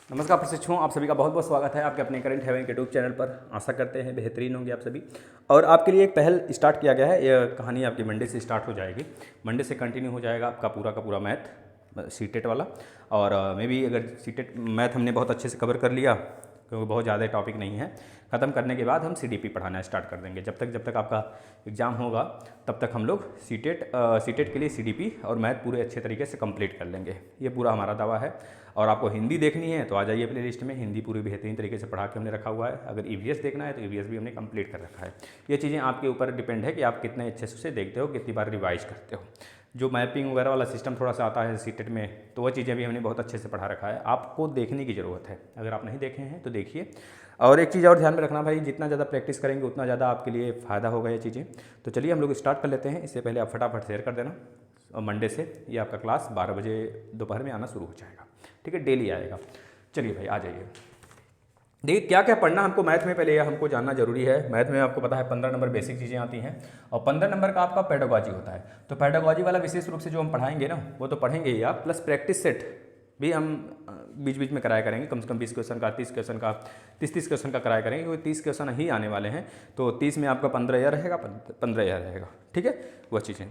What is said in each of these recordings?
नमस्कार प्रशिक्षुओं, आप सभी का बहुत बहुत स्वागत है आपके अपने करंट हेवन के यूट्यूब चैनल पर। आशा करते हैं बेहतरीन होंगे आप सभी। और आपके लिए एक पहल स्टार्ट किया गया है। यह कहानी आपकी मंडे से स्टार्ट हो जाएगी। मंडे से कंटिन्यू हो जाएगा आपका पूरा का पूरा मैथ सीटेट वाला। और मे बी अगर सीटेट मैथ हमने बहुत अच्छे से कवर कर लिया, क्योंकि बहुत ज़्यादा टॉपिक नहीं है, ख़त्म करने के बाद हम सीडीपी पढ़ाना स्टार्ट कर देंगे। जब तक आपका एग्ज़ाम होगा तब तक हम लोग सीटेट के लिए सीडीपी और मैथ पूरे अच्छे तरीके से कंप्लीट कर लेंगे। ये पूरा हमारा दावा है। और आपको हिंदी देखनी है तो आ जाइए प्ले लिस्ट में, हिंदी पूरी बेहतरीन तरीके से पढ़ा के हमने रखा हुआ है। अगर ईवीएस देखना है तो ईवीएस भी हमने कंप्लीट कर रखा है। ये चीज़ें आपके ऊपर डिपेंड है कि आप कितने अच्छे से उसे देखते हो, कितनी बार रिवाइज करते हो। जो मैपिंग वगैरह वाला सिस्टम थोड़ा सा आता है सीटेट में, तो वह चीज़ें भी हमने बहुत अच्छे से पढ़ा रखा है। आपको देखने की ज़रूरत है। अगर आप नहीं देखे हैं तो देखिए। और एक चीज़ और ध्यान में रखना भाई, जितना ज़्यादा प्रैक्टिस करेंगे उतना ज़्यादा आपके लिए फ़ायदा होगा ये चीज़ें। तो चलिए हम लोग स्टार्ट कर लेते हैं। इससे पहले आप फटाफट शेयर कर देना। और मंडे से ये आपका क्लास 12 बजे दोपहर में आना शुरू हो जाएगा। ठीक है, डेली आएगा। चलिए भाई आ जाइए। देखिए क्या क्या पढ़ना हमको मैथ में, पहले ये हमको जानना जरूरी है। मैथ में आपको पता है 15 नंबर बेसिक चीज़ें आती हैं और 15 नंबर का आपका पेडागॉजी होता है। तो पेडागॉजी वाला विशेष रूप से जो हम पढ़ाएंगे ना, वो तो पढ़ेंगे ही आप, प्लस प्रैक्टिस सेट भी हम बीच बीच में कराया करेंगे। कम से कम 20 क्वेश्चन का, 30 क्वेश्चन का, 30 क्वेश्चन का कराया करेंगे, क्योंकि 30 क्वेश्चन ही आने वाले हैं। तो 30 में आपका 15 यह रहेगा, 15 यह रहेगा। ठीक है, वह चीज़ें।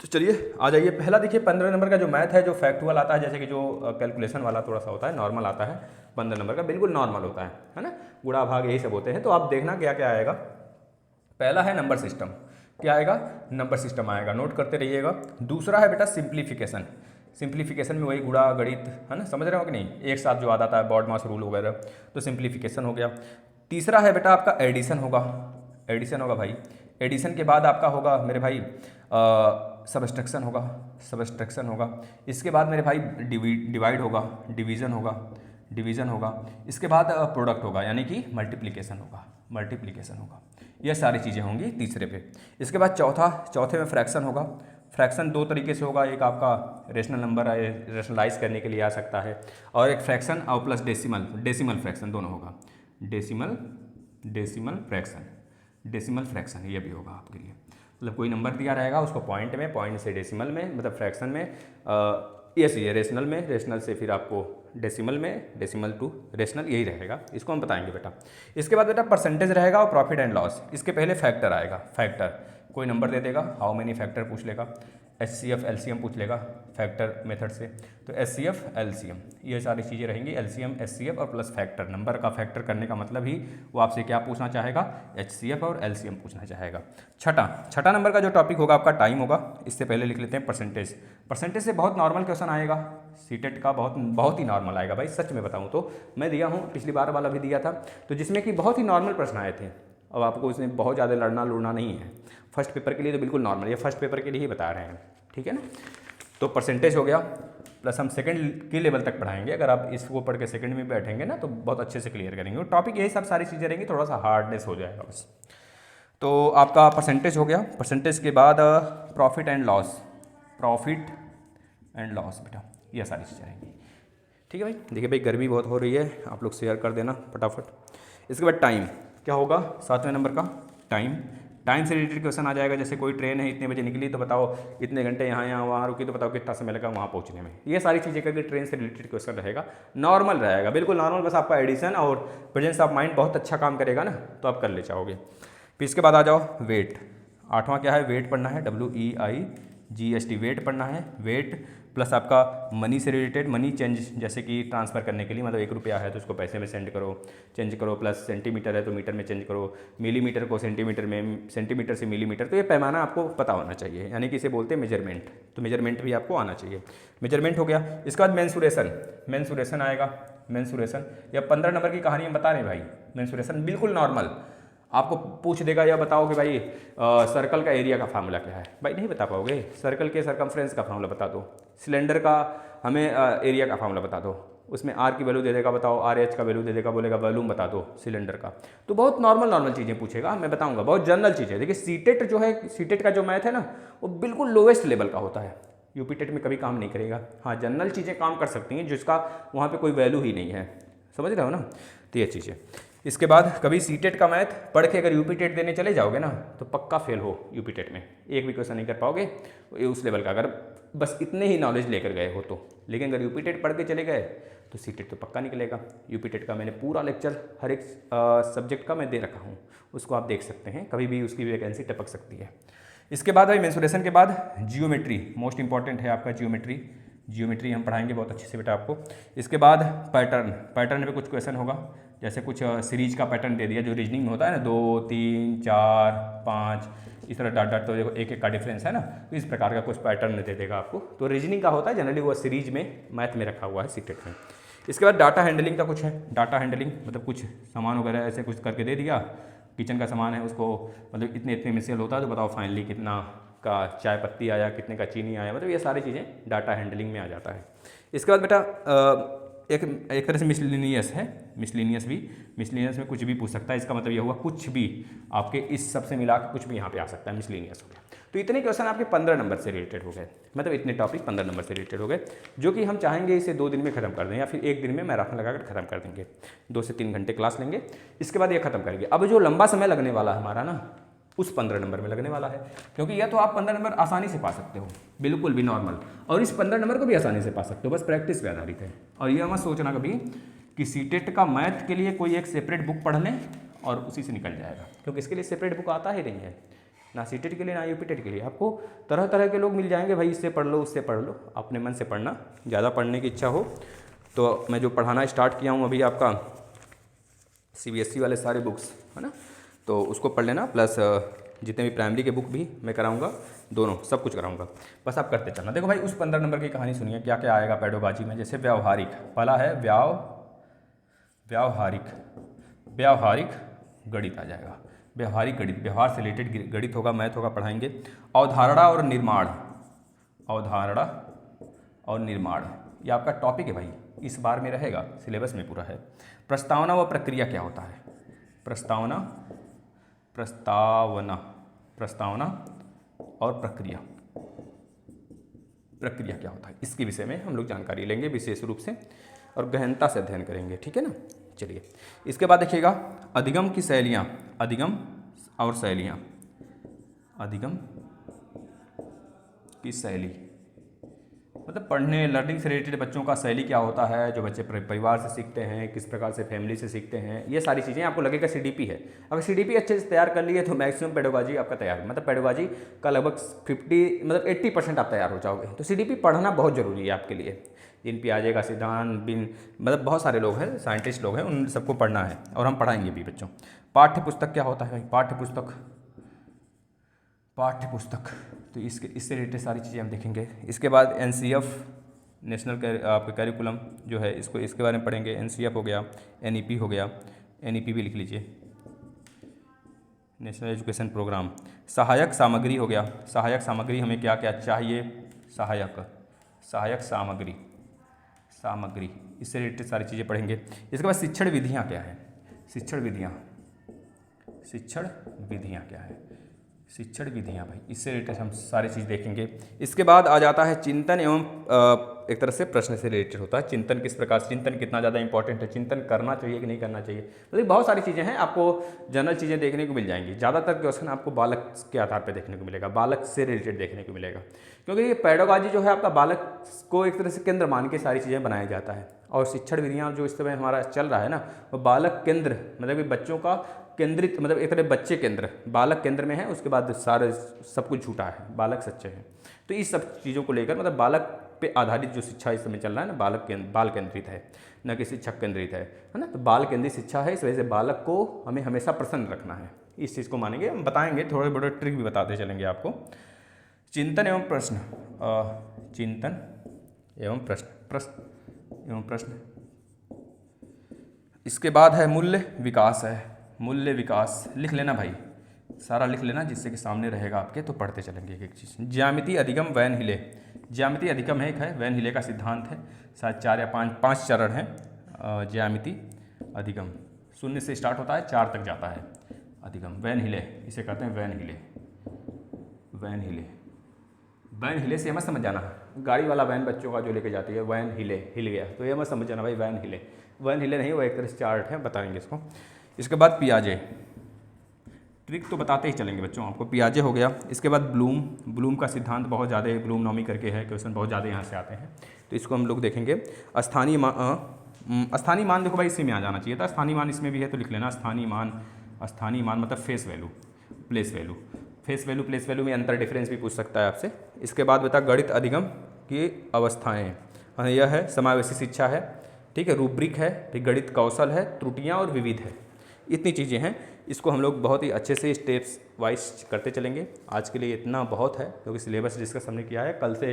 तो चलिए आ जाइए। पहला देखिए 15 नंबर का जो मैथ है, जो फैक्टुअल आता है, जैसे कि जो कैलकुलेशन वाला थोड़ा सा होता है, नॉर्मल आता है 15 नंबर का, बिल्कुल नॉर्मल होता है ना। गुणा भाग यही सब होते हैं। तो आप देखना क्या क्या आएगा। पहला है नंबर सिस्टम। क्या आएगा? नंबर सिस्टम आएगा, नोट करते रहिएगा। दूसरा है बेटा सिंप्लीफिकेशन। सिंप्लीफिकेशन में वही गुणा गणित है ना, समझ रहे हो कि नहीं, एक साथ जो आता है बॉड मास रूल वगैरह, तो सिंप्लीफिकेशन हो गया। तीसरा है बेटा आपका एडिशन होगा। एडिशन होगा भाई। एडिशन के बाद आपका होगा मेरे भाई सबस्ट्रक्शन होगा। सबस्ट्रक्शन होगा। इसके बाद मेरे भाई डिवाइड होगा, डिवीज़न होगा, डिवीज़न होगा। इसके बाद प्रोडक्ट होगा, यानी कि मल्टीप्लिकेशन होगा, मल्टीप्लिकेशन होगा। ये सारी चीज़ें होंगी तीसरे पे। इसके बाद चौथे में फ्रैक्शन होगा। फ्रैक्शन दो तरीके से होगा। एक आपका रेशनल नंबर रेशनलाइज करने के लिए आ सकता है, और एक फ्रैक्शन और प्लस डेसिमल फ्रैक्शन दोनों होगा। डेसिमल फ्रैक्शन ये भी होगा आपके लिए। मतलब कोई नंबर दिया रहेगा, उसको पॉइंट में, पॉइंट से डेसिमल में, मतलब फ्रैक्शन में, ये रेशनल में, रेशनल से फिर आपको डेसिमल में, डेसिमल टू रेशनल, यही रहेगा। इसको हम बताएंगे बेटा। इसके बाद बेटा परसेंटेज रहेगा और प्रॉफिट एंड लॉस। इसके पहले फैक्टर आएगा। फैक्टर कोई नंबर दे देगा, हाउ मेनी फैक्टर पूछ लेगा, HCF LCM पूछ लेगा फैक्टर मेथड से। तो HCF LCM ये सारी चीज़ें रहेंगी। LCM HCF और प्लस फैक्टर। नंबर का फैक्टर करने का मतलब ही वो आपसे क्या पूछना चाहेगा, HCF और LCM पूछना चाहेगा। छठा नंबर का जो टॉपिक होगा आपका टाइम होगा। इससे पहले लिख लेते हैं परसेंटेज। परसेंटेज से बहुत नॉर्मल क्वेश्चन आएगा सीटेट का, बहुत ही नॉर्मल आएगा भाई। सच में बताऊँ तो मैं दिया हूँ, पिछली बार वाला भी दिया था, तो जिसमें कि बहुत ही नॉर्मल प्रश्न आए थे। अब आपको इसमें बहुत ज़्यादा लड़ना नहीं है। फर्स्ट पेपर के लिए तो बिल्कुल नॉर्मल, ये फर्स्ट पेपर के लिए ही बता रहे हैं। ठीक है ना। तो परसेंटेज हो गया, प्लस हम सेकंड के लेवल तक पढ़ाएंगे। अगर आप इसको पढ़ के सेकंड में बैठेंगे ना तो बहुत अच्छे से क्लियर करेंगे। टॉपिक यही सब सारी चीज़ें रहेंगी, थोड़ा सा हार्डनेस हो जाएगा बस। तो आपका परसेंटेज हो गया। परसेंटेज के बाद profit and loss. Profit and loss बेटा, ये सारी चीज़ें रहेंगी। ठीक है भाई। देखिए भाई गर्मी बहुत हो रही है, आप लोग शेयर कर देना फटाफट। इसके बाद टाइम क्या होगा, 7वें नंबर का टाइम। टाइम से रिलेटेड क्वेश्चन आ जाएगा। जैसे कोई ट्रेन है, इतने बजे निकली, तो बताओ इतने घंटे यहाँ वहाँ रुकी, तो बताओ कितना समय लगा वहाँ पहुँचने में। ये सारी चीज़ें करके ट्रेन से रिलेटेड क्वेश्चन रहेगा। नॉर्मल रहेगा, बिल्कुल नॉर्मल। बस आपका एडिशन और प्रेजेंस ऑफ माइंड बहुत अच्छा काम करेगा ना, तो आप कर ले जाओगे। फिर इसके बाद आ जाओ वेट। 8वां क्या है, वेट पढ़ना है, WEIGHT वेट पढ़ना है। वेट प्लस आपका मनी से रिलेटेड, मनी चेंज, जैसे कि ट्रांसफ़र करने के लिए, मतलब 1 रुपया है तो उसको पैसे में चेंज करो, प्लस सेंटीमीटर है तो मीटर में चेंज करो, मिलीमीटर को सेंटीमीटर में, सेंटीमीटर से मिलीमीटर। तो ये पैमाना आपको पता होना चाहिए, यानी कि इसे बोलते हैं मेजरमेंट। तो मेजरमेंट भी आपको आना चाहिए। मेजरमेंट हो गया। इसके बाद मेंसुरेशन आएगा। मेंसुरेशन या 15 नंबर की कहानी हम बता रहे हैं भाई। मेंसुरेशन बिल्कुल नॉर्मल। आपको पूछ देगा या बताओ कि भाई सर्कल का एरिया का फार्मूला क्या है, भाई नहीं बता पाओगे। सर्कल के सरकमफ्रेंस का फार्मूला बता दो। सिलेंडर का हमें एरिया का फार्मूला बता दो। उसमें आर की वैल्यू दे देगा, बताओ RH का वैल्यू दे देगा, बोलेगा वॉल्यूम बता दो सिलेंडर का। तो बहुत नॉर्मल चीज़ें पूछेगा, मैं बताऊंगा, बहुत जनरल चीज़ें। देखिए सीटेट जो है, सीटेट का जो मैथ है ना, वो बिल्कुल लोवेस्ट लेवल का होता है। यूपीटेट में कभी काम नहीं करेगा। हाँ, जनरल चीज़ें काम कर सकती हैं जिसका वहाँ पर कोई वैल्यू ही नहीं है, समझ रहे हो ना। तो ये चीज़ें। इसके बाद कभी सीटेट का मैथ पढ़ के अगर यूपीटेट देने चले जाओगे ना, तो पक्का फेल हो यूपीटेट में, एक भी क्वेश्चन नहीं कर पाओगे उस लेवल का। अगर बस इतने ही नॉलेज लेकर गए हो तो। लेकिन अगर यूपी टेट पढ़ के चले गए तो सी टेट तो पक्का निकलेगा। यूपी टेट का मैंने पूरा लेक्चर हर एक सब्जेक्ट का मैं दे रखा हूँ, उसको आप देख सकते हैं, कभी भी उसकी वैकेंसी टपक सकती है। इसके बाद भाई मेंसुरेशन के बाद जियोमेट्री, मोस्ट इंपॉर्टेंट है आपका जियोमेट्री। जियोमेट्री हम पढ़ाएंगे बहुत अच्छे से बेटा आपको। इसके बाद पैटर्न, पैटर्न पे कुछ क्वेश्चन होगा, जैसे कुछ सीरीज का पैटर्न दे दिया जो रीजनिंग में होता है ना, 2 3 4 5 इस तरह डॉट डॉट, तो देखो एक एक का डिफरेंस है ना, तो इस प्रकार का कुछ पैटर्न दे देगा आपको। तो रीजनिंग का होता है जनरली, वो सीरीज में मैथ में रखा हुआ है सीटेट में। इसके बाद डाटा हैंडलिंग का कुछ है। डाटा हैंडलिंग मतलब कुछ सामान वगैरह ऐसे कुछ करके दे दिया, किचन का सामान है उसको मतलब इतने इतने में सेल होता है, तो बताओ फाइनली कितना का चाय पत्ती आया, कितने का चीनी आया, मतलब ये सारी चीज़ें डाटा हैंडलिंग में आ जाता है। इसके बाद बेटा एक तरह से मिसलिनियस है, मिसलिनियस में कुछ भी पूछ सकता है। इसका मतलब ये हुआ कुछ भी आपके इस सब से मिला के कुछ भी यहाँ पे आ सकता है, मिसलिनियस हो गया। तो इतने क्वेश्चन आपके 15 नंबर से रिलेटेड हो गए, मतलब इतने टॉपिक 15 नंबर से रिलेटेड हो गए, जो कि हम चाहेंगे इसे 2 दिन में खत्म कर दें या फिर 1 दिन में मैराथन लगाकर खत्म कर देंगे। 2 से 3 घंटे क्लास लेंगे, इसके बाद ये खत्म करेंगे। अब जो लंबा समय लगने वाला है हमारा ना, उस 15 नंबर में लगने वाला है, क्योंकि यह तो आप 15 नंबर आसानी से पा सकते हो, बिल्कुल भी नॉर्मल, और इस 15 नंबर को भी आसानी से पा सकते हो, बस प्रैक्टिस पे आधारित है। और यह मत सोचना कभी कि सीटेट का मैथ के लिए कोई एक सेपरेट बुक पढ़ लें और उसी से निकल जाएगा, क्योंकि इसके लिए सेपरेट बुक आता ही नहीं है, ना सीटेट के लिए ना यूपी टेट के लिए। आपको तरह तरह के लोग मिल जाएंगे, भाई इससे पढ़ लो उससे पढ़ लो, अपने मन से पढ़ना। ज़्यादा पढ़ने की इच्छा हो तो मैं जो पढ़ाना स्टार्ट किया हूँ अभी आपका CBSE वाले सारे बुक्स है ना, तो उसको पढ़ लेना, प्लस जितने भी प्राइमरी के बुक भी मैं कराऊंगा, दोनों सब कुछ कराऊंगा, बस आप करते चलना। देखो भाई उस 15 नंबर की कहानी सुनिए, क्या क्या आएगा पेडोलॉजी में। जैसे व्यावहारिक, पहला है व्यावहारिक गणित आ जाएगा, व्यवहारिक गणित, व्यवहार से रिलेटेड गणित होगा, मैथ होगा, पढ़ाएंगे। अवधारणा और निर्माण, ये आपका टॉपिक है भाई, इस बार में रहेगा, सिलेबस में पूरा है। प्रस्तावना व प्रक्रिया क्या होता है, प्रस्तावना और प्रक्रिया क्या होता है, इसके विषय में हम लोग जानकारी लेंगे विशेष रूप से और गहनता से अध्ययन करेंगे, ठीक है ना। चलिए इसके बाद देखिएगा अधिगम की शैलियाँ, अधिगम की शैली मतलब पढ़ने लर्निंग से रिलेटेड बच्चों का शैली क्या होता है, जो बच्चे परिवार से सीखते हैं, किस प्रकार से फैमिली से सीखते हैं, ये सारी चीज़ें आपको लगेगा CDP है। अगर CDP अच्छे से तैयार कर लिए तो मैक्सिमम पेडोलॉजी आपका तैयार है, मतलब पेडोलॉजी का लगभग 80% आप तैयार हो जाओगे। तो CDP पढ़ना बहुत ज़रूरी है आपके लिए। जिन पियाजे का सिद्धांत, बिन मतलब बहुत सारे लोग हैं, साइंटिस्ट लोग हैं, उन सबको पढ़ना है और हम पढ़ाएंगे भी बच्चों। पाठ्य पुस्तक क्या होता है, पाठ्य पुस्तक तो इससे रिलेटेड सारी चीज़ें हम देखेंगे। इसके बाद NCF नेशनल आपका कैरिकुलम जो है, इसके बारे में पढ़ेंगे। NCF हो गया, NEP हो गया, NEP भी लिख लीजिए, नेशनल एजुकेशन प्रोग्राम। सहायक सामग्री हो गया, सहायक सामग्री हमें क्या क्या चाहिए, सहायक सामग्री इससे रिलेटेड सारी चीज़ें पढ़ेंगे। इसके बाद शिक्षण विधियाँ क्या है, शिक्षण विधियाँ भाई, इससे रिलेटेड हम सारी चीज़ देखेंगे। इसके बाद आ जाता है चिंतन एवं एक तरह से प्रश्न से रिलेटेड होता है। चिंतन किस प्रकार से, चिंतन कितना ज़्यादा इंपॉर्टेंट है, चिंतन करना चाहिए कि नहीं करना चाहिए, मतलब बहुत सारी चीज़ें हैं, आपको जनरल चीज़ें देखने को मिल जाएंगी। ज़्यादातर क्वेश्चन आपको बालक के आधार पर देखने को मिलेगा, बालक से रिलेटेड देखने को मिलेगा, क्योंकि ये पेडोलॉजी जो है आपका बालक को एक तरह से केंद्र मान के सारी चीज़ें बनाया जाता है। और शिक्षण विधियाँ जो इस समय हमारा चल रहा है ना, वो बालक केंद्र मतलब कि बच्चों का केंद्रित, मतलब एक तरह बच्चे केंद्र, बालक केंद्र में है, उसके बाद सारे सब कुछ झूठा है, बालक सच्चे हैं। तो इस सब चीज़ों को लेकर मतलब बालक पे आधारित जो शिक्षा इस समय चल रहा है ना, बाल केंद्रित है, न कि शिक्षक केंद्रित है ना। तो बाल केंद्रित शिक्षा है, इस वजह से बालक को हमें हमेशा प्रसन्न रखना है, इस चीज़ को मानेंगे। हम बताएंगे, थोड़े बड़े ट्रिक भी बताते चलेंगे आपको। चिंतन एवं प्रश्न, इसके बाद है मूल्य विकास, लिख लेना भाई, सारा लिख लेना, जिससे कि सामने रहेगा आपके, तो पढ़ते चलेंगे एक एक चीज़। ज्यामिति अधिगम वैन हिले, ज्यामिति अधिगम है, एक है वैन हिले का सिद्धांत है, शायद 4 या 5 चरण हैं। ज्यामिति अधिगम 0 से स्टार्ट होता है, 4 तक जाता है अधिगम। वैन हिले इसे कहते हैं, वैन हिले से मत समझ जाना, गाड़ी वाला वैन बच्चों का जो लेके जाती है, वैन हिल गया, तो ये मत समझ जाना भाई वैन हिले नहीं, वो एक तरह से चार्ट है, बताएंगे इसको। इसके बाद पियाजे ट्रिक तो बताते ही चलेंगे बच्चों आपको। पियाजे हो गया, इसके बाद ब्लूम का सिद्धांत बहुत ज़्यादा है, ब्लूम नॉमी करके है, क्वेश्चन बहुत ज़्यादा यहाँ से आते हैं, तो इसको हम लोग देखेंगे। स्थानीय मान देखो भाई इसी में आ जाना चाहिए था, स्थानीय मान इसमें भी है तो लिख लेना। स्थानीय मान मतलब फेस वैल्यू प्लेस वैल्यू में अंतर डिफरेंस भी पूछ सकता है आपसे। इसके बाद बता गणित अधिगम की अवस्थाएँ, यह है समावेशी शिक्षा है, ठीक है, रूब्रिक है, फिर गणित कौशल है, त्रुटियाँ और विविध है, इतनी चीज़ें हैं। इसको हम लोग बहुत ही अच्छे से स्टेप्स वाइज करते चलेंगे। आज के लिए इतना बहुत है क्योंकि सिलेबस डिस्कस हमने किया है, कल से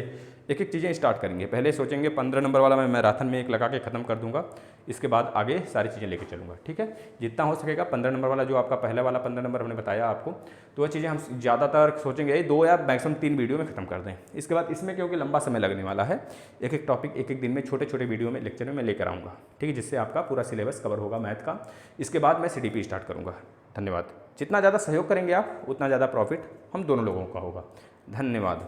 एक एक चीज़ें स्टार्ट करेंगे। पहले सोचेंगे 15 नंबर वाला मैं मैराथन में एक लगा के ख़त्म कर दूंगा, इसके बाद आगे सारी चीज़ें लेके चलूँगा, ठीक है। जितना हो सकेगा 15 नंबर वाला जो आपका पहला वाला 15 नंबर हमने बताया आपको, तो वह चीज़ें हम ज़्यादातर सोचेंगे 2 या मैक्सिमम 3 वीडियो में ख़त्म कर दें। इसके बाद इसमें क्योंकि लंबा समय लगने वाला है, एक एक टॉपिक एक एक दिन में छोटे छोटे वीडियो में लेक्चर में मैं लेकर आऊँगा, ठीक है, जिससे आपका पूरा सिलेबस कवर होगा मैथ का। इसके बाद मैं CDP स्टार्ट करूँगा। धन्यवाद। जितना ज़्यादा सहयोग करेंगे आप उतना ज़्यादा प्रॉफिट हम दोनों लोगों का होगा। धन्यवाद।